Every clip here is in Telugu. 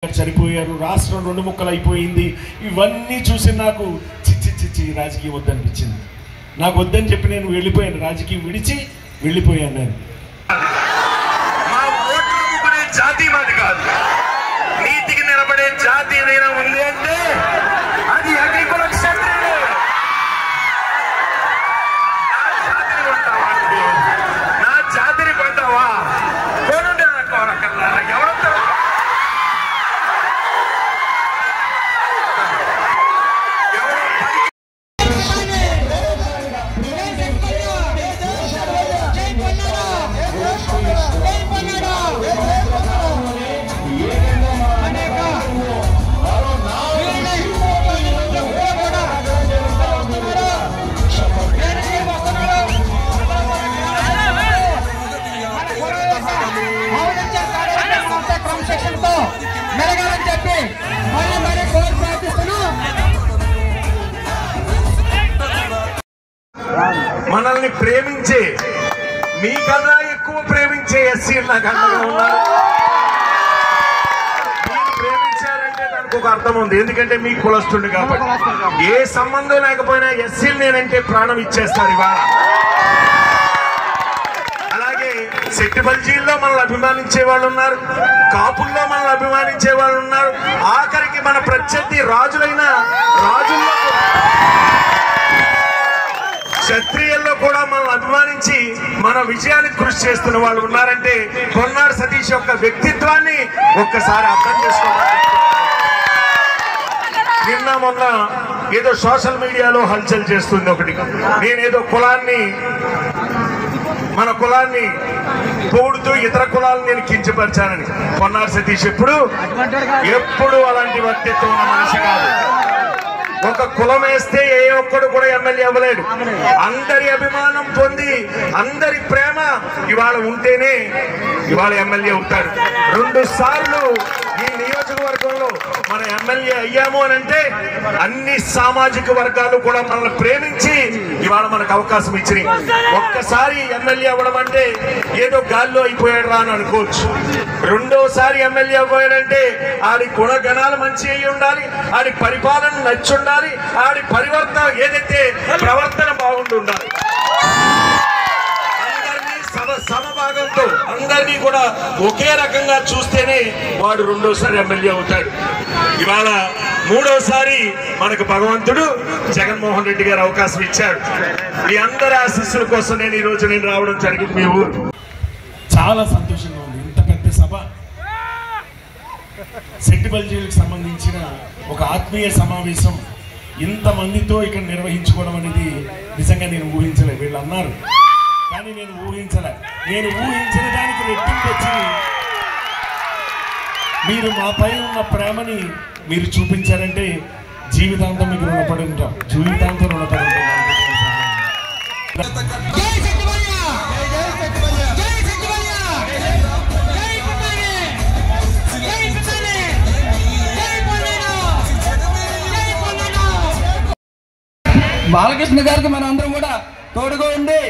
చనిపోయారు, రాష్ట్రం రెండు ముక్కలు అయిపోయింది. ఇవన్నీ చూసి నాకు చిచ్చి రాజకీయం వద్దనిపించింది. నాకు వద్దని చెప్పి నేను వెళ్ళిపోయాను, రాజకీయం విడిచి వెళ్ళిపోయాను. నేను జాతి మాది కాదు, నీతికి నిలబడే జాతి ఏదైనా ఉంది అంటే అది అగ్రికుల క్షత్రియులు. నా జాతిని కొంటావా? కొనుండే కోరకల్లా ఎవరితో మనల్ని ప్రేమించే, మీకన్నా ఎక్కువ ప్రేమించే ఎస్సీలు నాకు అండగా ఉన్నారు. మీరు ప్రేమించారంటే దానికి ఒక అర్థం ఉంది, ఎందుకంటే మీ కులస్తుడు కాబట్టి. ఏ సంబంధం లేకపోయినా ఎస్సీలు నేనంటే ప్రాణం ఇచ్చేస్తారు ఇవాళ. అలాగే సెట్టిబల్జీల్లో మనల్ని అభిమానించే వాళ్ళు ఉన్నారు, కాపుల్లో మనల్ని అభిమానించే వాళ్ళు ఉన్నారు, ఆఖరికి మన ప్రత్యర్థి రాజులైన రాజుల్లో క్షత్రియుల్లో కూడా మనల్ని అభిమానించి మన విజయానికి కృషి చేస్తున్న వాళ్ళు ఉన్నారంటే కొన్నాడు సతీష్ యొక్క వ్యక్తిత్వాన్ని ఒక్కసారి అర్థం చేసుకోవాలి. నిన్న మొన్న ఏదో సోషల్ మీడియాలో హల్చల్ చేస్తుంది ఒకటి, నేనేదో మన కులాన్ని పొగుడుతూ ఇతర కులాలను నేను కించపరిచానని. కొన్నాడు సతీష్ ఎప్పుడు అలాంటి వ్యక్తిత్వం ఉన్న మనిషి కాదు. ఒక కులం వేస్తే ఏ ఒక్కడు కూడా ఎమ్మెల్యే అవ్వలేడు. అందరి అభిమానం పొంది అందరి ప్రేమ ఇవాళ ఉంటేనే ఇవాళ ఎమ్మెల్యే అవుతాడు. 2 సార్లు ఈ నియోజకవర్గంలో మన ఎమ్మెల్యే అయ్యాము అని అంటే అన్ని సామాజిక వర్గాలు కూడా మనల్ని ప్రేమించి ఇవాళ మనకు అవకాశం ఇచ్చినాయి. ఒక్కసారి ఎమ్మెల్యే అవ్వడం అంటే ఏదో గాల్లో అయిపోయాడు రా అని అనుకోవచ్చు. 2వసారి ఎమ్మెల్యే అవ్వాడంటే ఆడి గుణగణాలు మంచి అయి ఉండాలి, ఆడి పరిపాలన నచ్చి ఉండాలి, ఆడి పరివర్తన ఏదైతే ప్రవర్తన బాగుండి ఉండాలి. అందరినీ సమభాగంతో అందరినీ కూడా ఒకే రకంగా చూస్తేనే వాడు 2వసారి ఎమ్మెల్యే అవుతాడు. ఇవాళ 3వసారి మనకు భగవంతుడు జగన్మోహన్ రెడ్డి గారు అవకాశం ఇచ్చాడు. మీ అందరి ఆశీస్సుల కోసం నేను ఈ రోజు రావడం జరిగింది మీ ఊరు. చాలా సంతోషంగా ఉంది. ఇంత పెద్ద సభ, సెట్టిబల్జీలకు సంబంధించిన ఒక ఆత్మీయ సమావేశం ఇంతమందితో ఇక్కడ నిర్వహించుకోవడం అనేది నిజంగా నేను ఊహించలే. వీళ్ళు అన్నారు కానీ నేను ఊహించలే. నేను ఊహించిన దానికి రెట్టింపు వచ్చి మీరు మాపై ఉన్న ప్రేమని మీరు చూపించారంటే జీవితాంతం మీకు రుణపడి ఉంటాం, జీవితాంతం రుణపడి ఉంటాం. బాలకృష్ణ గారికి మనం అందరం కూడా తోడుగా ఉండి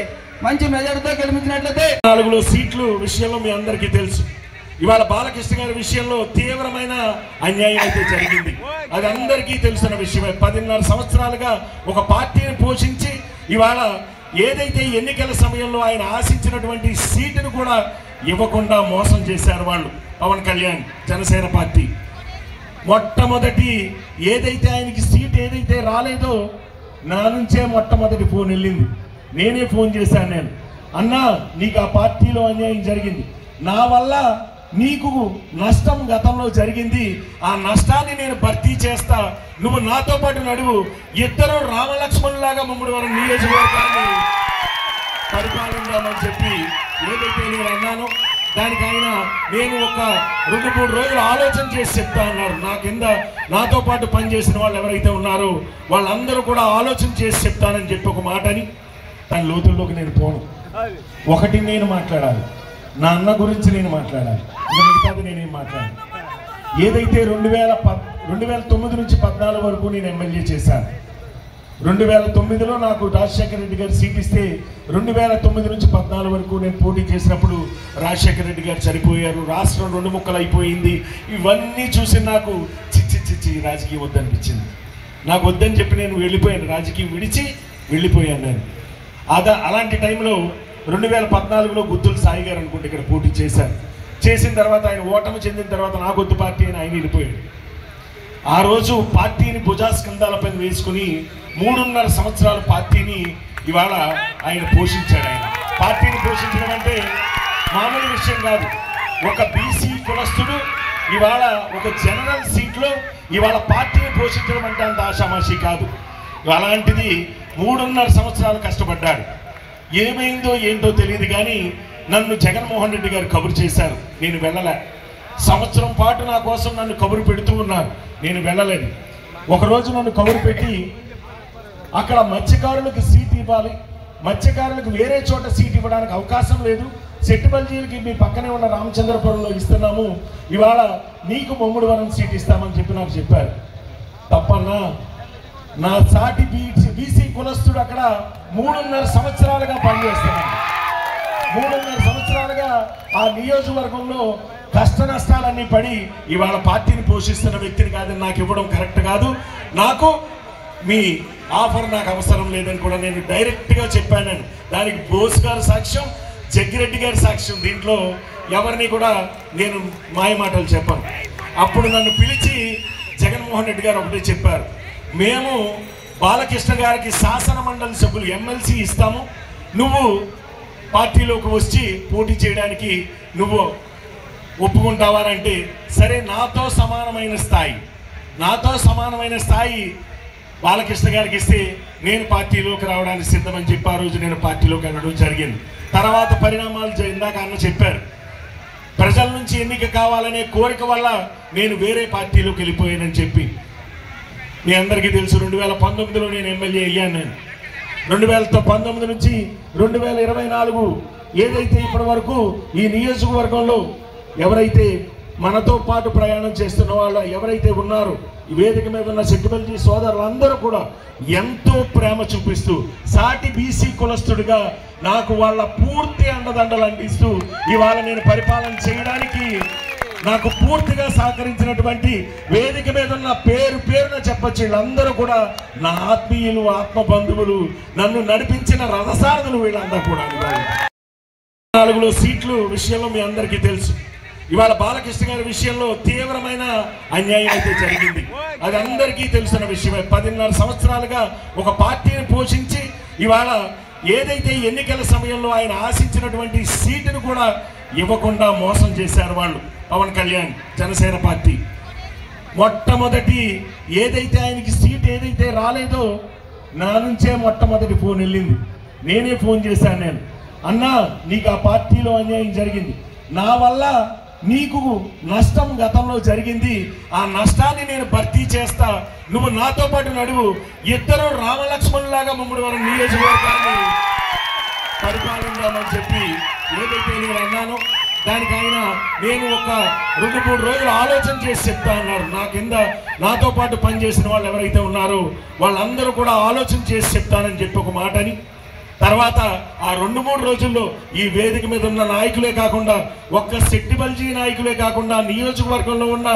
మంచి మెజారిటీతో గెలిపించినట్లయితే 4 సీట్ల విషయంలో మీ అందరికీ తెలుసు. ఇవాళ బాలకృష్ణ గారి విషయంలో తీవ్రమైన అన్యాయం అయితే జరిగింది. అది అందరికీ తెలిసిన విషయమే. 10.5 సంవత్సరాలుగా ఒక పార్టీని పోషించి ఇవాళ ఏదైతే ఎన్నికల సమయంలో ఆయన ఆశించినటువంటి సీటును కూడా ఇవ్వకుండా మోసం చేశారు వాళ్ళు. పవన్ కళ్యాణ్, జనసేన పార్టీ మొట్టమొదటి ఏదైతే ఆయనకి సీట్ ఏదైతే రాలేదో నా నుంచే మొట్టమొదటి ఫోన్ వెళ్ళింది. నేనే ఫోన్ చేశాను. నేను అన్నా నీకు ఆ పార్టీలో అన్యాయం జరిగింది, నా వల్ల నీకు నష్టం గతంలో జరిగింది, ఆ నష్టాన్ని నేను భర్తీ చేస్తా, నువ్వు నాతో పాటు నడువు, ఇద్దరు రామలక్ష్మణులాగా ముమ్మడివరం నియోజకవర్గాన్ని పరిపాలిందామని చెప్పి ఏదైతే నేను అన్నానో దానికి ఆయన నేను ఒక 2-3 రోజులు ఆలోచన చేసి చెప్తా అన్నారు. నా కింద నాతో పాటు పనిచేసిన వాళ్ళు ఎవరైతే ఉన్నారో వాళ్ళందరూ కూడా ఆలోచన చేసి చెప్తానని చెప్పి ఒక మాటని దాని లోతుల్లోకి నేను పోను. ఒకటి నేను మాట్లాడాలి, నా అన్న గురించి నేను మాట్లాడాలి, ఇంకా మిగతాది నేనేం మాట్లాడాలి. ఏదైతే 2009 నుంచి 14 వరకు నేను ఎమ్మెల్యే చేశాను, 2009లో నాకు రాజశేఖర రెడ్డి గారు సీట్ ఇస్తే 2009 నుంచి 14 వరకు నేను పోటీ చేసినప్పుడు రాజశేఖర రెడ్డి గారు చనిపోయారు, రాష్ట్రం 2 ముక్కలు అయిపోయింది. ఇవన్నీ చూసి నాకు చిచ్చి రాజకీయం వద్దనిపించింది. నాకు వద్దని చెప్పి నేను వెళ్ళిపోయాను, రాజకీయం విడిచి వెళ్ళిపోయాను నేను. అలాంటి టైంలో 2014లో గుత్తుల సాయి గారు అనుకుంటే ఇక్కడ పోటీ చేశారు. చేసిన తర్వాత ఆయన ఓటమి చెందిన తర్వాత నా కొద్ది పార్టీ అని ఆయన వెళ్ళిపోయాడు. ఆ రోజు పార్టీని భుజాస్కంధాలపై వేసుకుని 3.5 సంవత్సరాల పార్టీని ఇవాళ ఆయన పోషించాడు. ఆయన పార్టీని పోషించడం అంటే మామూలు విషయం కాదు. ఒక బీసీ కులస్తుడు ఇవాళ ఒక జనరల్ సీట్లో ఇవాళ పార్టీని పోషించడం అంటే అంత ఆషామాషి కాదు. అలాంటిది 3.5 సంవత్సరాలు కష్టపడ్డాడు. ఏమైందో ఏంటో తెలియదు కానీ నన్ను జగన్మోహన్ రెడ్డి గారు కబురు చేశారు, నేను వెళ్ళలే. సంవత్సరం పాటు నా కోసం నన్ను కబురు పెడుతూ ఉన్నారు, నేను వెళ్ళలేదు. ఒకరోజు నన్ను కబురు పెట్టి అక్కడ మత్స్యకారులకు సీట్ ఇవ్వాలి, మత్స్యకారులకు వేరే చోట సీట్ ఇవ్వడానికి అవకాశం లేదు, సెట్టుబల్జీలకి మీ పక్కనే ఉన్న రామచంద్రపురంలో ఇస్తున్నాము, ఇవాళ నీకు ముమ్మడివరం సీట్ ఇస్తామని చెప్పి నాకు చెప్పారు. తప్పన్నా, నా సాటి బీసీ కులస్తుడు అక్కడ 3.5 సంవత్సరాలుగా పనిచేస్తున్నాను. 3.5 సంవత్సరాలుగా ఆ నియోజకవర్గంలో కష్ట నష్టాలన్నీ పడి ఇవాళ పార్టీని పోషిస్తున్న వ్యక్తిని కాదని నాకు ఇవ్వడం కరెక్ట్ కాదు. నాకు మీ ఆఫర్ నాకు అవసరం లేదని కూడా నేను డైరెక్ట్గా చెప్పాను. దానికి బోస్ గారు సాక్ష్యం, జగ్గిరెడ్డి గారి సాక్ష్యం. దీంట్లో ఎవరిని కూడా నేను మాయ మాటలు చెప్పను. అప్పుడు నన్ను పిలిచి జగన్మోహన్ రెడ్డి గారు ఒకటే చెప్పారు, మేము బాలకృష్ణ గారికి శాసన మండలి సభ్యులు ఎమ్మెల్సీ ఇస్తాము, నువ్వు పార్టీలోకి వచ్చి పోటీ చేయడానికి నువ్వు ఒప్పుకుంటావారంటే సరే, నాతో సమానమైన స్థాయి బాలకృష్ణ గారికి ఇస్తే నేను పార్టీలోకి రావడానికి సిద్ధమని చెప్పి ఆ రోజు నేను పార్టీలోకి వెళ్ళడం జరిగింది. తర్వాత పరిణామాలు ఇందాక అన్న చెప్పారు, ప్రజల నుంచి ఎన్నిక కావాలనే కోరిక వల్ల నేను వేరే పార్టీలోకి వెళ్ళిపోయానని చెప్పి మీ అందరికీ తెలుసు. 2019లో నేను ఎమ్మెల్యే అయ్యాను. నేను 2019 నుంచి 2024 ఏదైతే ఇప్పటి వరకు ఈ నియోజకవర్గంలో ఎవరైతే మనతో పాటు ప్రయాణం చేస్తున్న వాళ్ళు ఎవరైతే ఉన్నారో, ఈ వేదిక మీద ఉన్న సెట్టుబల్జీ సోదరులందరూ కూడా ఎంతో ప్రేమ చూపిస్తూ సాటి బీసీ కులస్తుడిగా నాకు వాళ్ళ పూర్తి అండదండలు అందిస్తూ ఇవాళ నేను పరిపాలన చేయడానికి నాకు పూర్తిగా సహకరించినటువంటి వేదిక మీద ఉన్న పేరున చెప్పచ్చు, వీళ్ళందరూ కూడా నా ఆత్మీయులు, ఆత్మ బంధువులు, నన్ను నడిపించిన రథసారథులు వీళ్ళందరూ కూడా. 4లో సీట్లు విషయంలో మీ అందరికీ తెలుసు. ఇవాళ బాలకృష్ణ గారి విషయంలో తీవ్రమైన అన్యాయం అయితే జరిగింది, అది అందరికీ తెలిసిన విషయమే. 10.5 సంవత్సరాలుగా ఒక పార్టీని పోషించి ఇవాళ ఏదైతే ఎన్నికల సమయంలో ఆయన ఆశించినటువంటి సీటును కూడా ఇవ్వకుండా మోసం చేశారు వాళ్ళు. పవన్ కళ్యాణ్, జనసేన పార్టీ మొట్టమొదటి ఏదైతే ఆయనకి సీట్ ఏదైతే రాలేదో నా నుంచే మొట్టమొదటి ఫోన్ వెళ్ళింది. నేనే ఫోన్ చేశాను. నేను అన్నా, నీకు ఆ పార్టీలో అన్యాయం జరిగింది, నా వల్ల నీకు నష్టం గతంలో జరిగింది, ఆ నష్టాన్ని నేను భర్తీ చేస్తా, నువ్వు నాతో పాటు నడువు, ఇద్దరు రామలక్ష్మణులాగా ముమ్మడివరం నియోజకవర్గాన్ని పరిపాలించామని చెప్పి ఏదైతే నేను అన్నానో దానికి ఆయన నేను ఒక 2-3 రోజులు ఆలోచన చేసి చెప్తా అన్నారు. నా కింద నాతో పాటు పనిచేసిన వాళ్ళు ఎవరైతే ఉన్నారో వాళ్ళందరూ కూడా ఆలోచన చేసి చెప్తానని చెప్పి ఒక మాటని, తర్వాత ఆ 2-3 రోజుల్లో ఈ వేదిక మీద ఉన్న నాయకులే కాకుండా, ఒక్క సెట్టిబల్జీ నాయకులే కాకుండా నియోజకవర్గంలో ఉన్న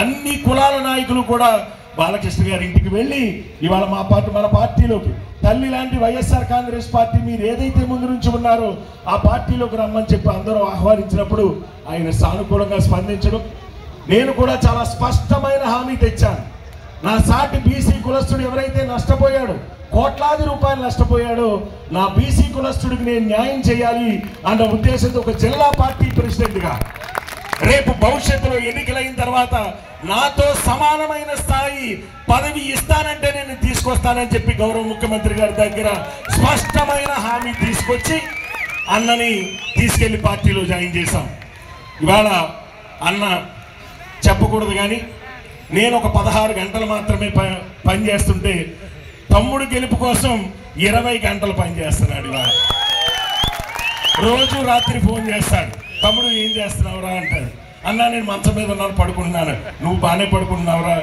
అన్ని కులాల నాయకులు కూడా బాలకృష్ణ గారి ఇంటికి వెళ్ళి ఇవాళ మన పార్టీలోకి తల్లి లాంటి వైఎస్ఆర్ కాంగ్రెస్ పార్టీ మీరు ఏదైతే ముందు నుంచి ఉన్నారో ఆ పార్టీలోకి రమ్మని చెప్పి అందరూ ఆహ్వానించినప్పుడు ఆయన సానుకూలంగా స్పందించడం, నేను కూడా చాలా స్పష్టమైన హామీ తెచ్చాను. నా సాటి బీసీ కులస్తుడు ఎవరైతే నష్టపోయాడో, కోట్లాది రూపాయలు నష్టపోయాడో, నా బీసీ కులస్తుడికి నేను న్యాయం చేయాలి అన్న ఉద్దేశంతో ఒక జిల్లా పార్టీ ప్రెసిడెంట్గా రేపు భవిష్యత్తులో ఎన్నికలైన తర్వాత నాతో సమానమైన స్థాయి పదవి ఇస్తానంటే నేను తీసుకొస్తానని చెప్పి గౌరవ ముఖ్యమంత్రి గారి దగ్గర స్పష్టమైన హామీ తీసుకొచ్చి అన్నని తీసుకెళ్లి పార్టీలో జాయిన్ చేశాం. ఇవాళ అన్న చెప్పకూడదు కానీ నేను ఒక 16 గంటలు మాత్రమే పనిచేస్తుంటే తమ్ముడు గెలుపు కోసం 20 గంటలు పనిచేస్తున్నాడు. ఇవాళ రోజు రాత్రి ఫోన్ చేస్తాడు, తమ్ముడు ఏం చేస్తున్నావురా అంటాడు. అన్నా, నేను మంచం మీద ఉన్నాను, పడుకుంటున్నాను. నువ్వు బాగానే పడుకుంటున్నావురా,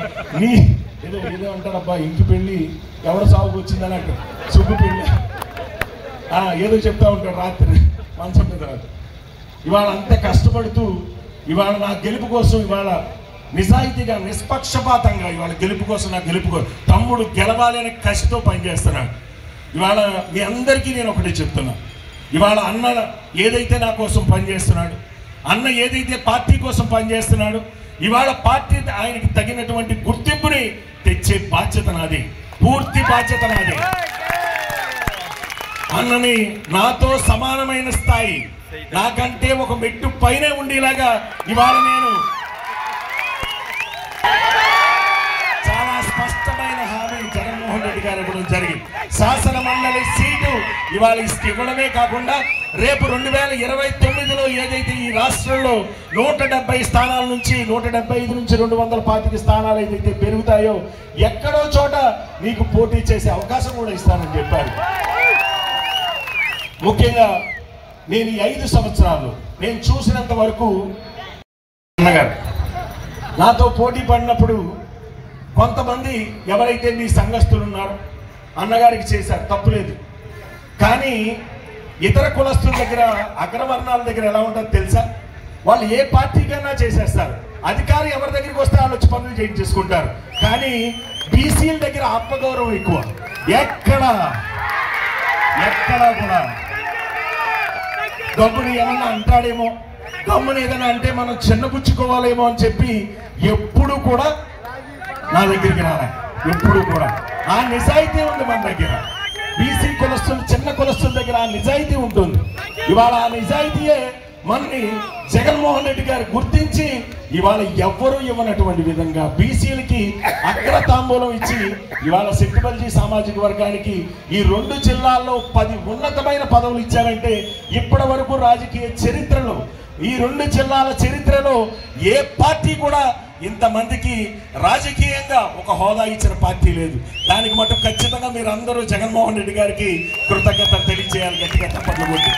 ఏదో ఏదో అంటారబ్బా, ఇంటి పెళ్ళి ఎవరు సాగుకు వచ్చిందని అంటారు, సుబ్బు పెళ్ళి ఏదో చెప్తా ఉంటాడు రాత్రి మంచం మీద. ఇవాళ అంతే కష్టపడుతూ ఇవాళ నా గెలుపు కోసం ఇవాళ నిజాయితీగా నిష్పక్షపాతంగా ఇవాళ గెలుపు కోసం నా గెలుపు తమ్ముడు గెలవాలి అనే కసితో పనిచేస్తున్నాడు. ఇవాళ మీ అందరికీ నేను ఒకటి చెప్తున్నా, ఇవాళ అన్న ఏదైతే నా కోసం పనిచేస్తున్నాడు, అన్న ఏదైతే పార్టీ కోసం పనిచేస్తున్నాడు, ఇవాళ పార్టీ ఆయనకి తగినటువంటి గుర్తింపుని తెచ్చే బాధ్యత నాది, పూర్తి బాధ్యత నాది. అన్నని నాతో సమానమైన స్థాయి, నాకంటే ఒక మెట్టు పైనే ఉండేలాగా ఇవాళ నేను చాలా స్పష్టమైన హామీ జగన్మోహన్ రెడ్డి గారు ఇవ్వడం జరిగింది. శాసన మండలి సీటు ఇవాళ ఇవ్వడమే కాకుండా రేపు 2029లో ఏదైతే ఈ రాష్ట్రంలో 170 స్థానాల నుంచి 175 నుంచి 225 స్థానాలు ఏదైతే పెరుగుతాయో ఎక్కడో చోట నీకు పోటీ చేసే అవకాశం కూడా ఇస్తానని చెప్పారు. ముఖ్యంగా నేను ఈ 5 సంవత్సరాలు నేను చూసినంత వరకు అన్నగారు నాతో పోటీ పడినప్పుడు కొంతమంది ఎవరైతే మీ సంఘస్థులు ఉన్నారో అన్నగారికి చేశారు, తప్పులేదు. కానీ ఇతర కులస్తుల దగ్గర అగ్రవర్ణాల దగ్గర ఎలా ఉంటుందో తెలుసా? వాళ్ళు ఏ పార్టీకైనా చేసేస్తారు, అధికారి ఎవరి దగ్గరికి వస్తే వాళ్ళు వచ్చి పనులు చేయించేసుకుంటారు. కానీ బీసీల దగ్గర ఆత్మగౌరవం ఎక్కువ. ఎక్కడా కూడా గమ్ముని ఏమన్నా అంటాడేమో, గమ్ముని ఏదైనా అంటే మనం చిన్నపుచ్చుకోవాలేమో అని చెప్పి ఎప్పుడు కూడా నా దగ్గరికి రాలే. ఎప్పుడు కూడా ఆ నిజాయితీ ఉంది మన దగ్గర. బీసీ కులస్తులు చిన్న కులస్తుల దగ్గర ఆ నిజాయితీ ఉంటుంది. ఇవాళ ఆ నిజాయితీయే మనని జగన్మోహన్ రెడ్డి గారు గుర్తించి ఇవాళ ఎవ్వరూ ఇవ్వనటువంటి విధంగా బీసీలకి అగ్ర తాంబూలం ఇచ్చి ఇవాళ సెట్టిబల్జీ సామాజిక వర్గానికి ఈ 2 జిల్లాల్లో 10 ఉన్నతమైన పదవులు ఇచ్చారంటే ఇప్పటి వరకు రాజకీయ చరిత్రలో ఈ 2 జిల్లాల చరిత్రలో ఏ పార్టీ కూడా ఇంతమందికి రాజకీయంగా ఒక హోదా ఇచ్చిన పార్టీ లేదు. దానికి మటుకు ఖచ్చితంగా మీరు అందరూ జగన్మోహన్ రెడ్డి గారికి కృతజ్ఞత తెలియజేయాలి, గట్టిగా తప్పట్లు కొట్టి.